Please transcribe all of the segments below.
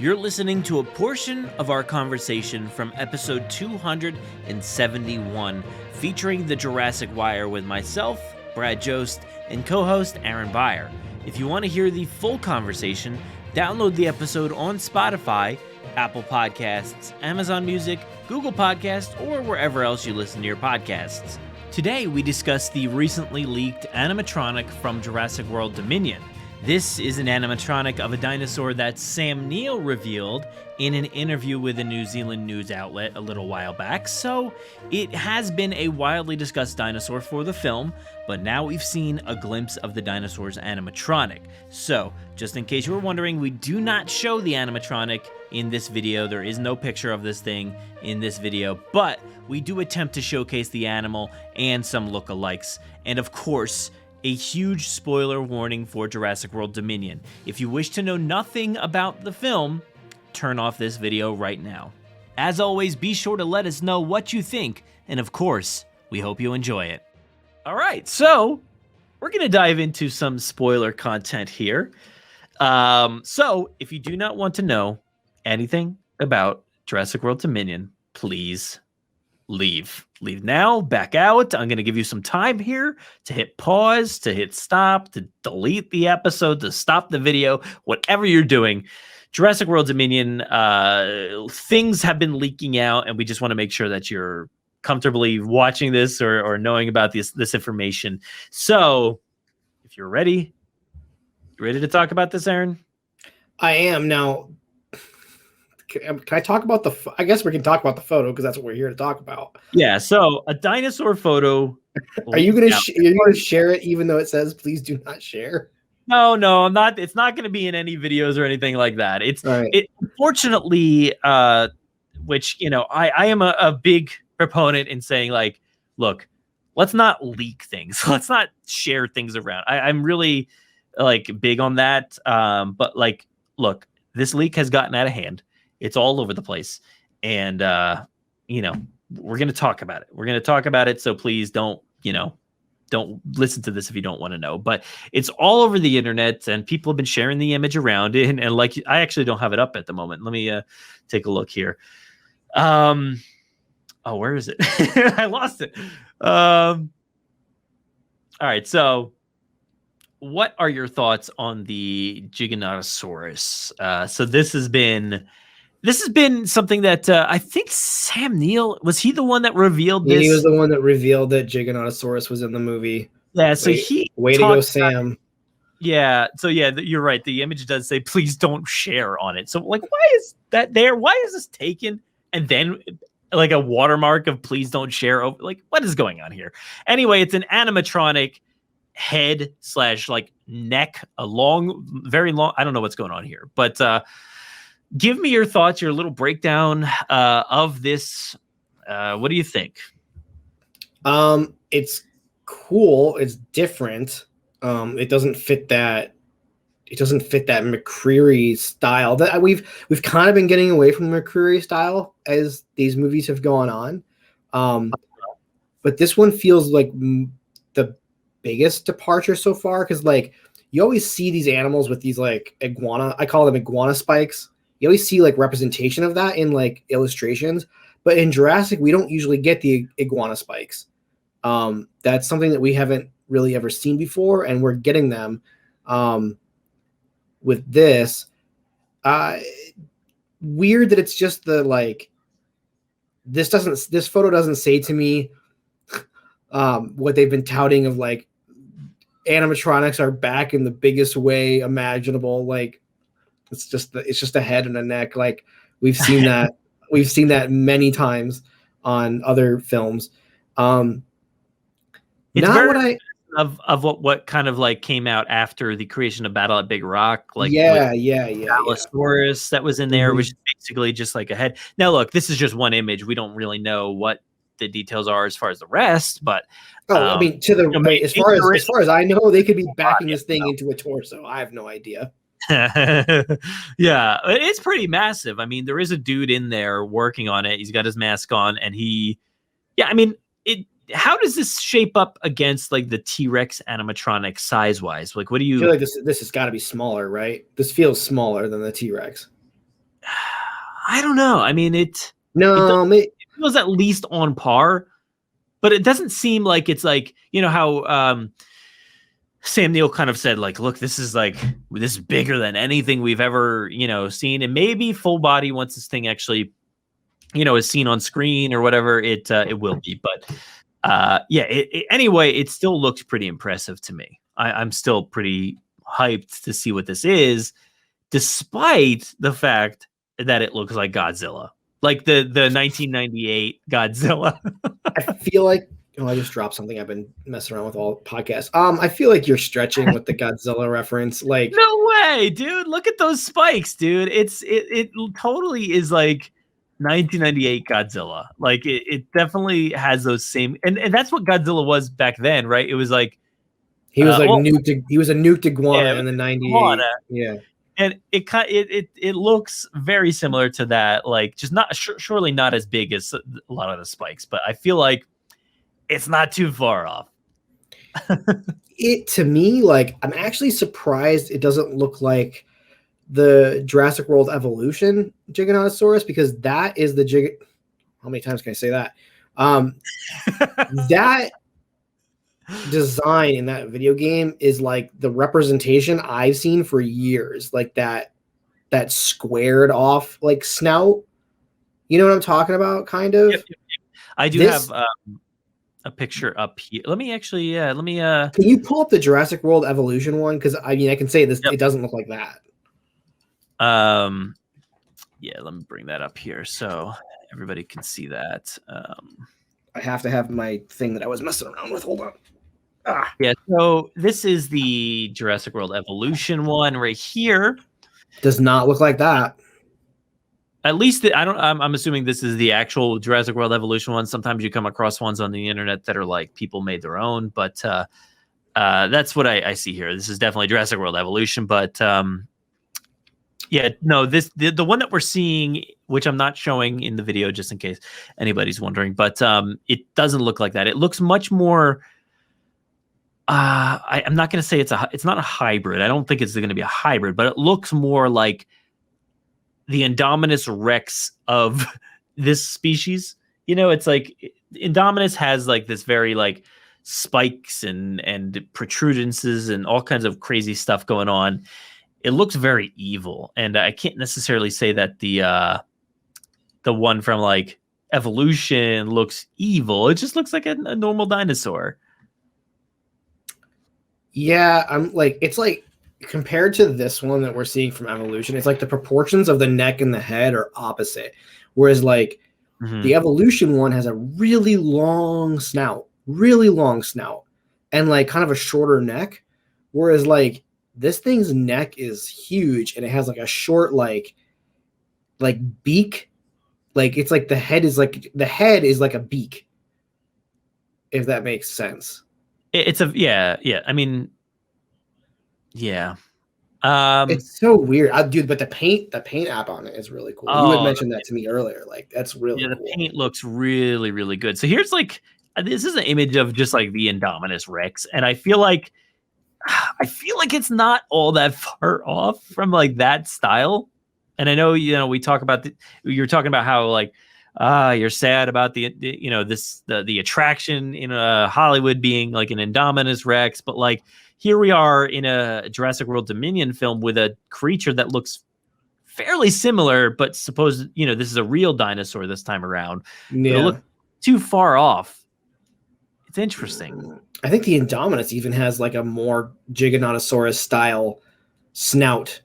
You're listening to a portion of our conversation from episode 271, featuring the Jurassic Wire with myself, Brad Jost, and co-host Aaron Beyer. If you want to hear the full conversation, download the episode on Spotify, Apple Podcasts, Amazon Music, Google Podcasts, or wherever else you listen to your podcasts. Today, we discuss the recently leaked animatronic from Jurassic World Dominion. This is an animatronic of a dinosaur that Sam Neill revealed in an interview with a New Zealand news outlet a little while back, so it has been a widely discussed dinosaur for the film, but now we've seen a glimpse of the dinosaur's animatronic. So, just in case you were wondering, we do not show the animatronic in this video. There is no picture of this thing in this video, but we do attempt to showcase the animal and some lookalikes, and of course, a huge spoiler warning for Jurassic World Dominion. If you wish to know nothing about the film, turn off this video right now. As always, be sure to let us know what you think, and of course, we hope you enjoy it. All right, so we're gonna dive into some spoiler content here. So if you do not want to know anything about Jurassic World Dominion, please leave now, back out. I'm going to give you some time here to hit pause, to hit stop, to delete the episode, to stop the video, whatever you're doing. Jurassic World Dominion, things have been leaking out, and we just want to make sure that you're comfortably watching this or knowing about this information. So if you're ready, you ready to talk about this, Aaron? I am. Now, can I talk about I guess we can talk about the photo because that's what we're here to talk about. Yeah, so a dinosaur photo. Are you going to share it even though it says please do not share? No, I'm not. It's not going to be in any videos or anything like that. It unfortunately, which, you know, I am a big proponent in saying, like, look, let's not leak things. Let's not share things around. I'm really like big on that. But like, look, this leak has gotten out of hand. It's all over the place. And, you know, we're going to talk about it. So please don't listen to this if you don't want to know. But it's all over the internet, and people have been sharing the image around it. And like, I actually don't have it up at the moment. Let me take a look here. Oh, where is it? I lost it. All right. So what are your thoughts on the Giganotosaurus? So this has been something that I think Sam Neill, was he the one that revealed this? He was the one that revealed that Giganotosaurus was in the movie. Yeah, so way to go, Sam. Yeah, so yeah, you're right. The image does say please don't share on it. So like, why is that there? Why is this taken and then like a watermark of please don't share over? Like, what is going on here? Anyway, it's an animatronic head / like neck, a long, very long. I don't know what's going on here, but give me your thoughts, your little breakdown of this. What do you think? It's cool. It's different. It doesn't fit that. It doesn't fit that McCreary style. That we've kind of been getting away from the McCreary style as these movies have gone on. But this one feels like the biggest departure so far, because like you always see these animals with these like iguana. I call them iguana spikes. You always see like representation of that in like illustrations, but in Jurassic, we don't usually get the iguana spikes. That's something that we haven't really ever seen before, and we're getting them with this. Weird that it's just the like. This photo doesn't say to me what they've been touting of like animatronics are back in the biggest way imaginable. Like, it's just a head and a neck. Like we've seen that. We've seen that many times on other films. It's not what kind of like came out after the creation of Battle at Big Rock. Like Allosaurus that was in there, which is basically just like a head. Now look, this is just one image. We don't really know what the details are as far as the rest, but I mean, as far as I know, they could be backing this thing into a torso. I have no idea. Yeah, it's pretty massive. I mean, there is a dude in there working on it. He's got his mask on, and I mean, how does this shape up against like the T-Rex animatronic size wise? Like, what do you I feel like this has got to be smaller, right? This feels smaller than the T-Rex. I don't know. I mean, it feels at least on par, but it doesn't seem like it's like, you know, how Sam Neill kind of said, like, look, this is bigger than anything we've ever, you know, seen. And maybe full body, once this thing actually, you know, is seen on screen or whatever, it will be. But anyway, it still looks pretty impressive to me. I'm still pretty hyped to see what this is, despite the fact that it looks like Godzilla, like the 1998 Godzilla. I feel like, I just dropped something I've been messing around with all podcasts. I feel like you're stretching with the Godzilla reference. Like, no way, dude. Look at those spikes, dude. It totally is like 1998 Godzilla. Like it definitely has those same, and that's what Godzilla was back then, right? It was like he was like he was a nuked iguana in the 98. Yeah. And it looks very similar to that, like just not surely not as big as a lot of the spikes, but I feel like it's not too far off. It, to me, like, I'm actually surprised it doesn't look like the Jurassic World Evolution Giganotosaurus, because that is the how many times can I say that? That design in that video game is like the representation I've seen for years, like that squared off like snout. You know what I'm talking about, kind of? Yep. I do have a picture up here. Let me actually, can you pull up the Jurassic World Evolution one? Because I mean, I can say this, It doesn't look like that. Yeah, let me bring that up here so everybody can see that. I have to have my thing that I was messing around with. Hold on. Yeah, so this is the Jurassic World Evolution one right here. Does not look like that. At least I'm assuming this is the actual Jurassic World Evolution one. Sometimes you come across ones on the internet that are like people made their own, but that's what I see here. This is definitely Jurassic World Evolution, but yeah, no, the one that we're seeing, which I'm not showing in the video just in case anybody's wondering, but it doesn't look like that. It looks much more. I'm not going to say it's not a hybrid. I don't think it's going to be a hybrid, but it looks more like the Indominus Rex of this species. You know, it's like Indominus has like this very like spikes and protrudences and all kinds of crazy stuff going on. It looks very evil, and I can't necessarily say that the one from like Evolution looks evil. It just looks like a normal dinosaur. Yeah, it's like compared to this one that we're seeing from Evolution, it's like the proportions of the neck and the head are opposite. Whereas like the Evolution one has a really long snout, and like kind of a shorter neck. Whereas like this thing's neck is huge and it has like a short like beak. Like it's like the head is like a beak. If that makes sense. It's I mean, yeah. It's so weird, dude. But the paint app on it is really cool. You had mentioned that to me earlier. Like that's really cool. The paint looks really, really good. So here's like this is an image of just like the Indominus Rex, and I feel like it's not all that far off from like that style. And I know we talk about you're talking about how like you're sad about the attraction in Hollywood being like an Indominus Rex, but like here we are in a Jurassic World Dominion film with a creature that looks fairly similar, but suppose this is a real dinosaur this time around. Yeah, it looks too far off. It's interesting. I think the Indominus even has like a more Giganotosaurus style snout.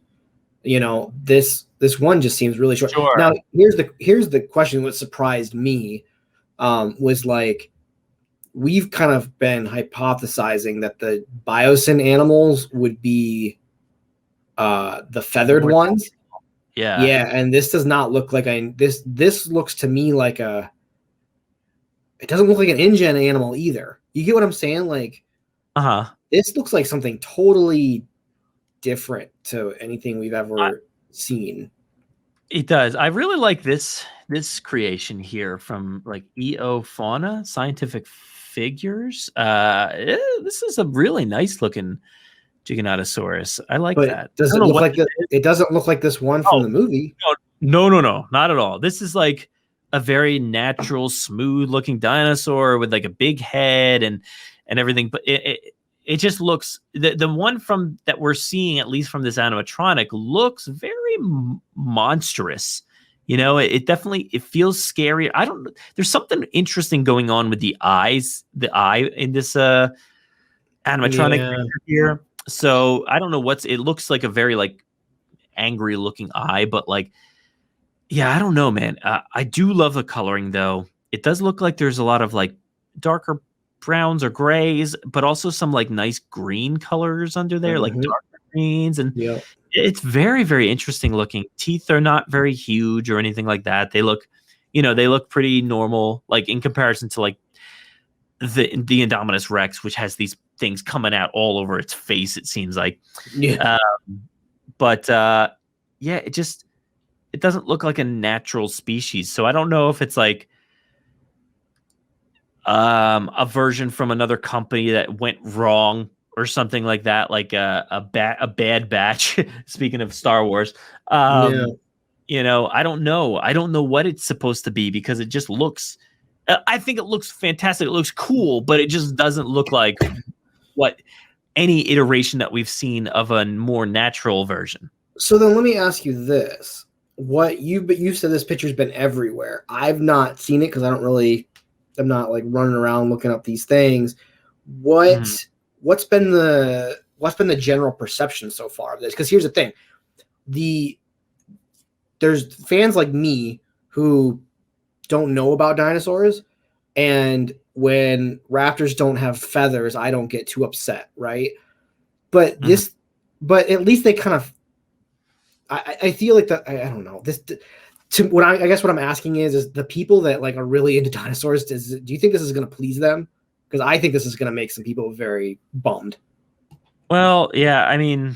This one just seems really short. Sure. Now here's the question. What surprised me was like we've kind of been hypothesizing that the Biosyn animals would be the feathered ones. Yeah, and this does not look like this looks to me like it doesn't look like an InGen animal either. You get what I'm saying? Like, this looks like something totally different to anything we've ever seen. It does. I really like this creation here from like EO Fauna Scientific Figures. This is a really nice looking Giganotosaurus. I like that. Does it look like it doesn't look like this one from the movie? No, no, no, not at all. This is like a very natural, smooth-looking dinosaur with like a big head and everything. But it just looks the one from that we're seeing, at least from this animatronic, looks very monstrous. You know, it definitely it feels scary. I don't. There's something interesting going on with the eyes, the eye in this animatronic Yeah, creature here. So I don't know what's. It looks like a very like angry looking eye, but like yeah, I don't know, man. I do love the coloring, though. It does look like there's a lot of like darker browns or grays, but also some like nice green colors under there, like mhm, darker greens, and yeah, it's very, very interesting looking. Teeth are not very huge or anything like that. They look, they look pretty normal, like in comparison to like the Indominus Rex, which has these things coming out all over its face. It seems like, yeah. but yeah, it doesn't look like a natural species. So I don't know if it's like a version from another company that went wrong or something like that, like a bad batch. Speaking of Star Wars, Yeah. I don't know. I don't know what it's supposed to be because it just looks. I think it looks fantastic. It looks cool, but it just doesn't look like what any iteration that we've seen of a more natural version. So then let me ask you this. But you said this picture's been everywhere. I've not seen it because I'm not like running around looking up these things. Mhm. What's been the general perception so far of this? Because here's the thing. The There's fans like me who don't know about dinosaurs, and when raptors don't have feathers, I don't get too upset, right? But Mhm. this, but at least they kind of, I feel like that. I don't know this. To what I guess what I'm asking is the people that like are really into dinosaurs. Do you think this is going to please them? Because I think this is going to make some people very bummed. Well, yeah. I mean,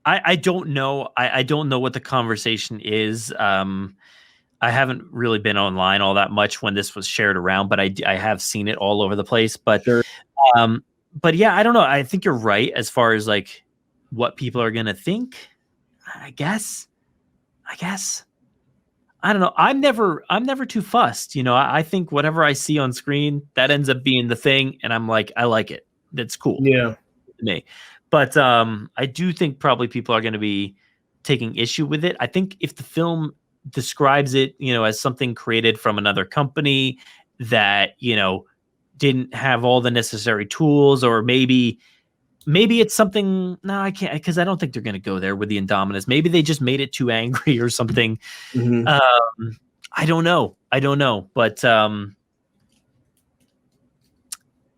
I don't know. I don't know what the conversation is. I haven't really been online all that much when this was shared around, but I have seen it all over the place. Sure. Um, but yeah, I don't know. I think you're right as far as like what people are gonna think. I guess. I guess. I don't know. I'm never too fussed. I think whatever I see on screen, that ends up being the thing, and I'm like, I like it. That's cool Yeah. to me. But I do think probably people are going to be taking issue with it. I think if the film describes it, as something created from another company that, didn't have all the necessary tools, or maybe it's something. No, I can't, because I don't think they're going to go there with the Indominus. Maybe they just made it too angry or something. Hmm. Um, I don't know. I don't know, but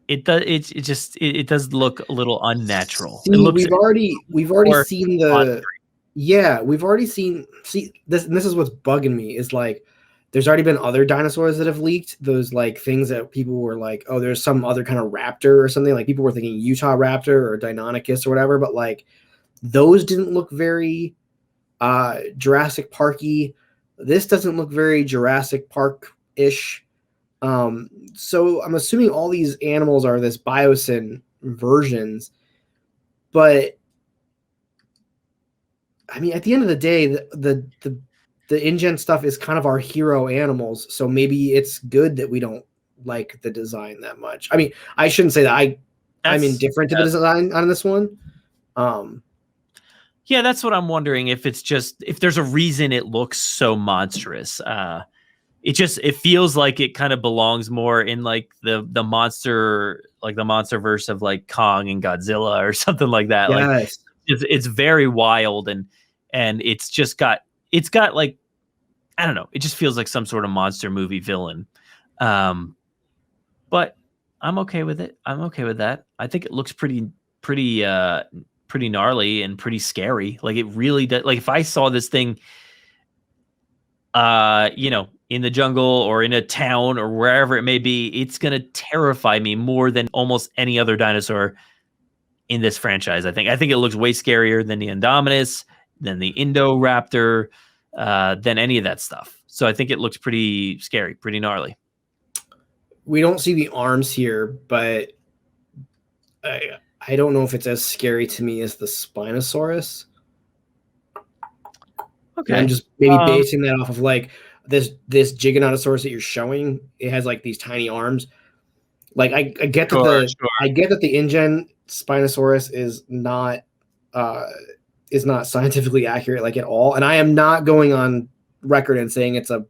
it does. It does look a little unnatural. It See, looks we've already more seen monster. we've already seen see this, and this is what's bugging me is like there's already been other dinosaurs that have leaked those like things that people were like, oh, there's some other kind of raptor or something, like people were thinking Utah raptor or Deinonychus or whatever, but like those didn't look very Jurassic Parky. This doesn't look very Jurassic Park ish. So I'm assuming all these animals are this biosyn versions, but I mean, at the end of the day, the InGen stuff is kind of our hero animals. So maybe it's good that we don't like the design that much. I mean, I shouldn't say that. I'm That's indifferent to the design on this one. Um, Yeah, that's what I'm wondering, if it's just if there's a reason it looks so monstrous. It feels like it kind of belongs more in like the monster, like the monster verse of like Kong and Godzilla or something like that. Like yes, it's very wild, and it's got like, I don't know, it just feels like some sort of monster movie villain. Um, but I'm okay with it. I'm okay with that. I think it looks pretty gnarly and pretty scary. Like it really does. Like if I saw this thing in the jungle or in a town or wherever it may be, it's gonna terrify me more than almost any other dinosaur in this franchise. I think it looks way scarier than the Indominus, than the Indoraptor, than any of that stuff. So I think it looks pretty scary, pretty gnarly. we don't see the arms here, but I don't know if it's as scary to me as the Spinosaurus. Okay. And I'm just maybe basing that off of like this Giganotosaurus that you're showing. It has like these tiny arms. Like I get that I get that the InGen Spinosaurus is not scientifically accurate like at all, and I am not going on record and saying it's a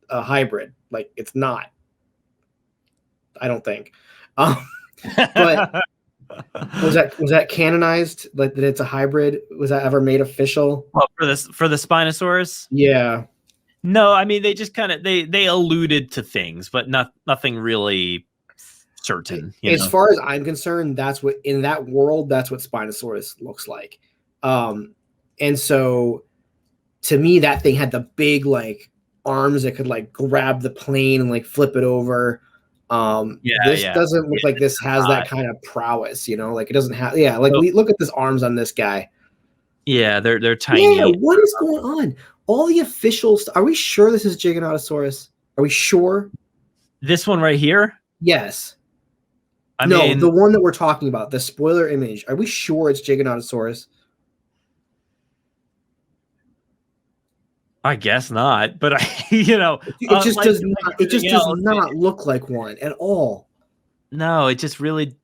hybrid. Like it's not. I don't think. But was that canonized? Like that it's a hybrid? Was that ever made official? Well, for the Spinosaurus? Yeah. No, I mean they just kind of they alluded to things, but nothing really certain. As far as I'm concerned, that's what in that world, that's what Spinosaurus looks like. And so to me, that thing had the big like arms that could like grab the plane and like flip it over. This doesn't look like this has that kind of prowess, like it doesn't have like we look at this arms on this guy. Yeah, they're tiny. Yeah, what is going on? All the officials, are we sure this is Giganotosaurus? Are we sure? This one right here? Yes. I mean, the one that we're talking about, the spoiler image. Are we sure it's Giganotosaurus? I guess not, but it just does not. It just does not look like one at all. No, it just really.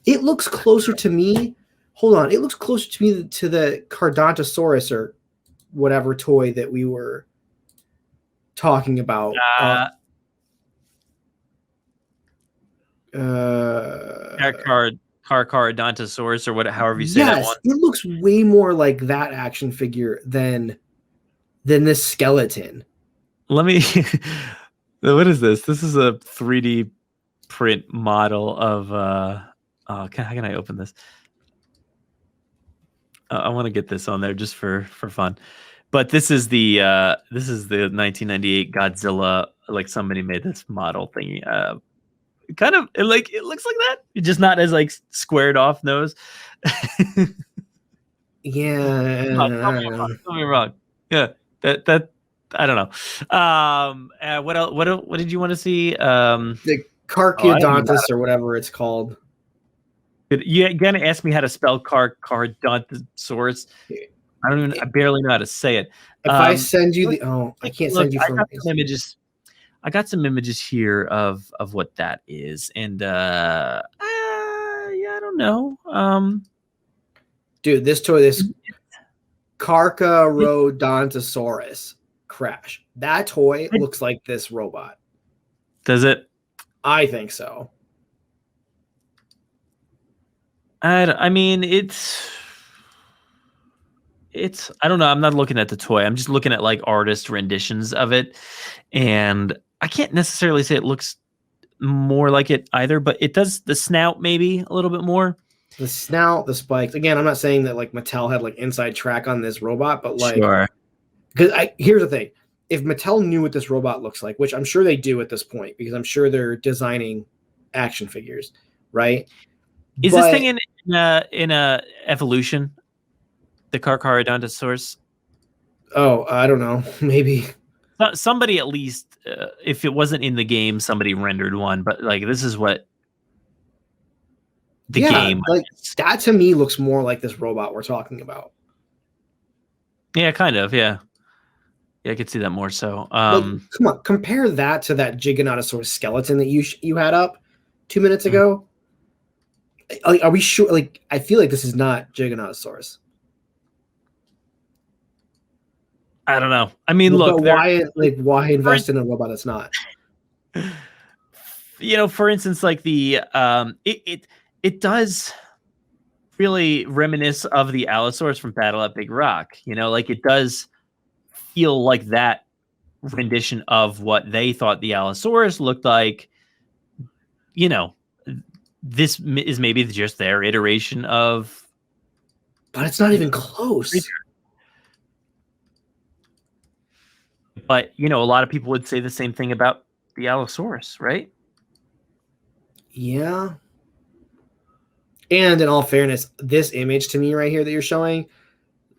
It looks closer to me. Hold on, it looks closer to me to the Cardontosaurus or whatever toy that we were talking about. Cardontosaurus or however you say that one. It looks way more like that action figure than this skeleton. Let me. What is this? This is a 3D print model of. How can I open this? I want to get this on there just for fun. But this is the 1998 Godzilla. Like somebody made this model thingy. Kind of it looks like that. It's just not as like squared off nose. Yeah. Tell me wrong. Yeah. That I don't know. What else? What did you want to see? The Carcharodontus or whatever it's called. You're gonna ask me how to spell Cardontosaurus? I barely know how to say it. If I send you I can't send you. I got some images. I got some images here of what that is, and yeah, I don't know. Dude, this Carcharodontosaurus Crash. That toy looks like this robot. Does it? I think so. I mean, it's. I don't know. I'm not looking at the toy. I'm just looking at like artist renditions of it, and I can't necessarily say it looks more like it either, but it does. The snout maybe a little bit more. The snout, the spikes. Again, I'm not saying that like Mattel had like inside track on this robot, but like, because here's the thing: if Mattel knew what this robot looks like, which I'm sure they do at this point, because I'm sure they're designing action figures, right? Is this thing in a evolution? The Carcharodontosaurus? Oh, I don't know. Maybe somebody at least, if it wasn't in the game, somebody rendered one. But like, this is what the game. Like that to me looks more like this robot we're talking about. Yeah, kind of. Yeah, I could see that more so. Come on, compare that to that Giganotosaurus skeleton that you had up 2 minutes ago. Like, are we sure? Like, I feel like this is not Giganotosaurus. I don't know. I mean, look, why invest in a robot that's not? For instance, like the it does really reminisce of the Allosaurus from Battle at Big Rock. Like it does feel like that rendition of what they thought the Allosaurus looked like. This is maybe just their iteration of, but it's not even close. But a lot of people would say the same thing about the Allosaurus, right? Yeah. And in all fairness, this image to me right here that you're showing,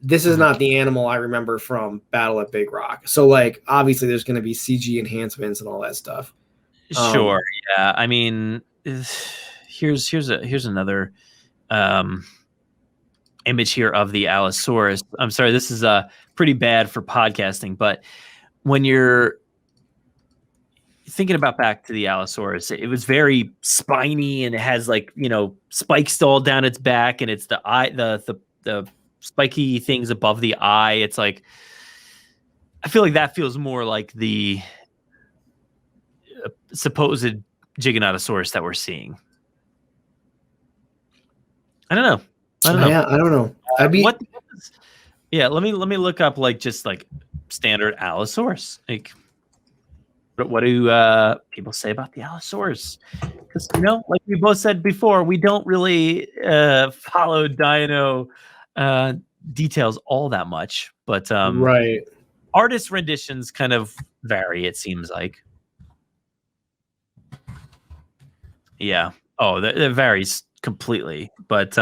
this is not the animal I remember from Battle at Big Rock. So like obviously there's going to be CG enhancements and all that stuff. Sure. Yeah. I mean, here's another image here of the Allosaurus. I'm sorry, this is pretty bad for podcasting, but when you're thinking about back to the Allosaurus, it was very spiny and it has like, spikes all down its back, and it's the eye, the spiky things above the eye. It's like, I feel like that feels more like the supposed Giganotosaurus that we're seeing. I don't know. Yeah, I don't know. Let me look up like just like standard Allosaurus. Like, what do people say about the Allosaurus? Because like we both said before, we don't really follow dino details all that much, but right. Artist renditions kind of vary, it seems like. Yeah. Oh, that varies completely. But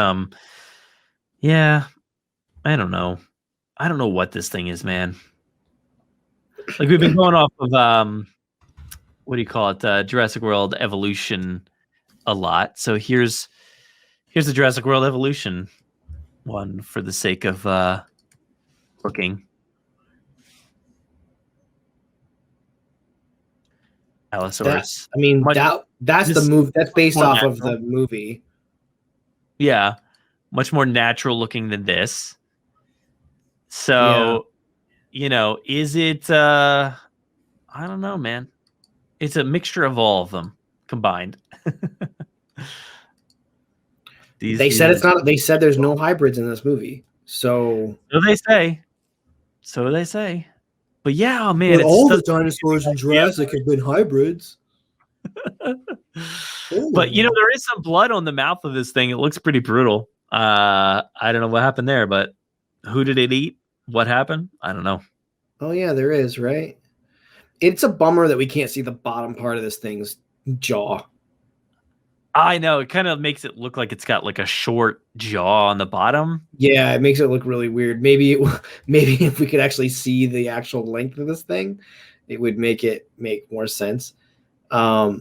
yeah, I don't know. I don't know what this thing is, man. Like, we've been going off of what do you call it? Jurassic World Evolution a lot. So here's the Jurassic World Evolution one for the sake of looking. Allosaurus. That's the move. That's based off of the movie. Yeah, much more natural looking than this. So, is it? I don't know, man. It's a mixture of all of them combined. They said it's not. They said there's no hybrids in this movie. So they say. But yeah, oh man, all the dinosaurs in Jurassic have been hybrids. But there is some blood on the mouth of this thing. It looks pretty brutal. I don't know what happened there, but who did it eat? What happened? I don't know. Oh yeah, there is, right? It's a bummer that we can't see the bottom part of this thing's jaw. I know, it kind of makes it look like it's got like a short jaw on the bottom. Yeah, it makes it look really weird. Maybe if we could actually see the actual length of this thing, it would make more sense. Yeah,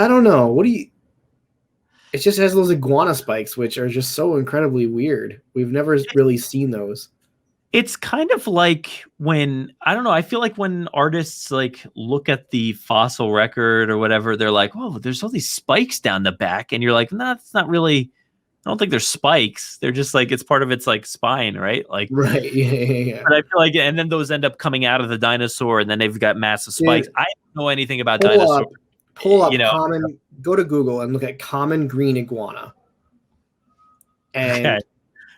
I don't know. It just has those iguana spikes, which are just so incredibly weird. We've never really seen those. It's kind of like when, I don't know, I feel like when artists like look at the fossil record or whatever, they're like, oh, there's all these spikes down the back. And you're like, no, it's not really, I don't think they're spikes. They're just like, it's part of its like spine, right? Like, right. Yeah. But I feel like, and then those end up coming out of the dinosaur and then they've got massive spikes. I don't know anything about dinosaurs. Pull up go to Google and look at common green iguana. And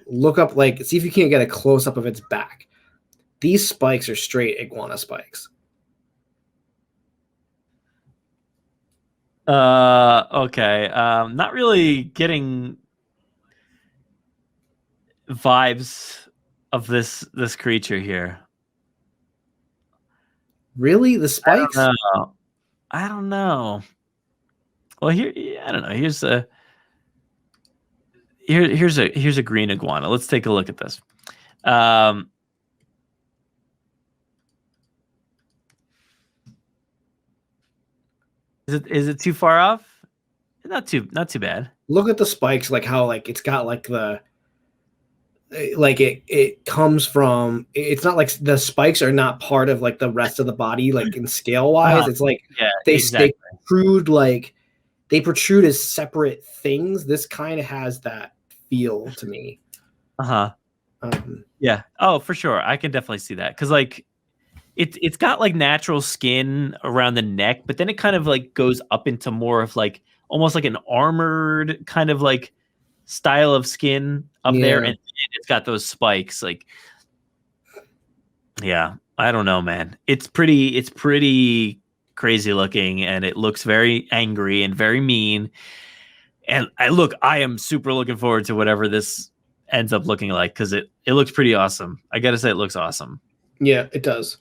look up, see if you can't get a close up of its back. These spikes are straight iguana spikes. Okay. Not really getting vibes of this creature here. Really? The spikes? I don't know. Well, here, I don't know. Here's a green iguana. Let's take a look at this. Is it too far off? Not too bad. Look at the spikes, like how it's got it comes from. It's not like the spikes are not part of the rest of the body, like in scale wise. It's like they protrude as separate things. This kind of has that feel to me. Yeah. Oh, for sure. I can definitely see that because it's got natural skin around the neck, but then it kind of goes up into more of almost like an armored kind of style of skin up there, and it's got those spikes. Yeah, I don't know, man. It's pretty crazy looking, and it looks very angry and very mean. And I am super looking forward to whatever this ends up looking like because it looks pretty awesome. I gotta say, it looks awesome. Yeah, it does.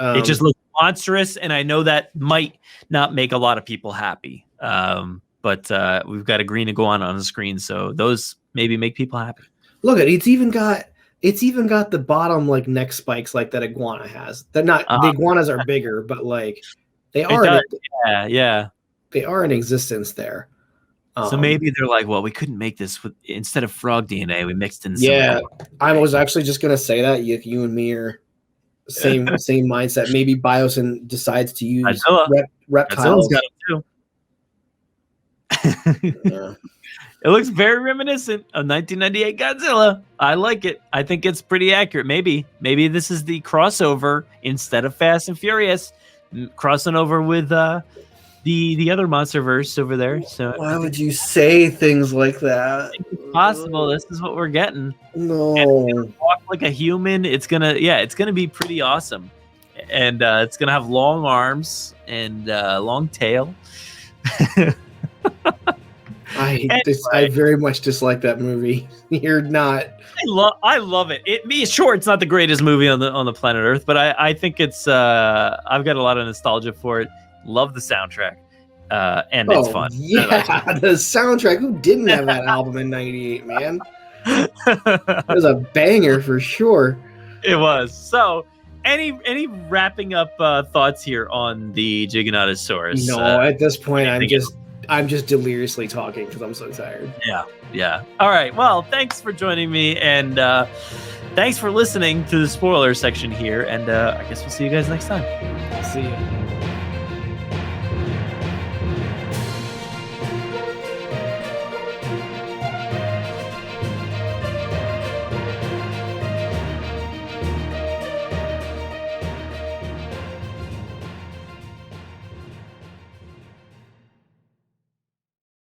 It just looks monstrous, and I know that might not make a lot of people happy. But we've got a green iguana on the screen, so those maybe make people happy. Look at it's even got the bottom neck spikes that iguana has. They're not the iguanas are bigger, but they are yeah. they are in existence there. So maybe they're like, well, we couldn't make this instead of frog DNA, we mixed in some. Yeah, I was actually just gonna say that if you and me are same mindset. Maybe Biosyn decides to use reptiles. Got it too. Yeah. It looks very reminiscent of 1998 Godzilla. I like it. I think it's pretty accurate. Maybe this is the crossover instead of Fast and Furious, crossing over with the other MonsterVerse over there. So why would you say things like that? It's possible. This is what we're getting. No, walk like a human. It's gonna be pretty awesome, and it's gonna have long arms and long tail. I very much dislike that movie. You're not. I love it. It's not the greatest movie on the planet Earth, but I think it's. I've got a lot of nostalgia for it. Love the soundtrack, and it's fun. Yeah, the soundtrack. Who didn't have that album in '98, man? It was a banger for sure. It was. So, any wrapping up thoughts here on the Giganotosaurus? No, at this point, I'm just deliriously talking because I'm so tired. Yeah. All right. Well, thanks for joining me, and thanks for listening to the spoiler section here. And I guess we'll see you guys next time. See you.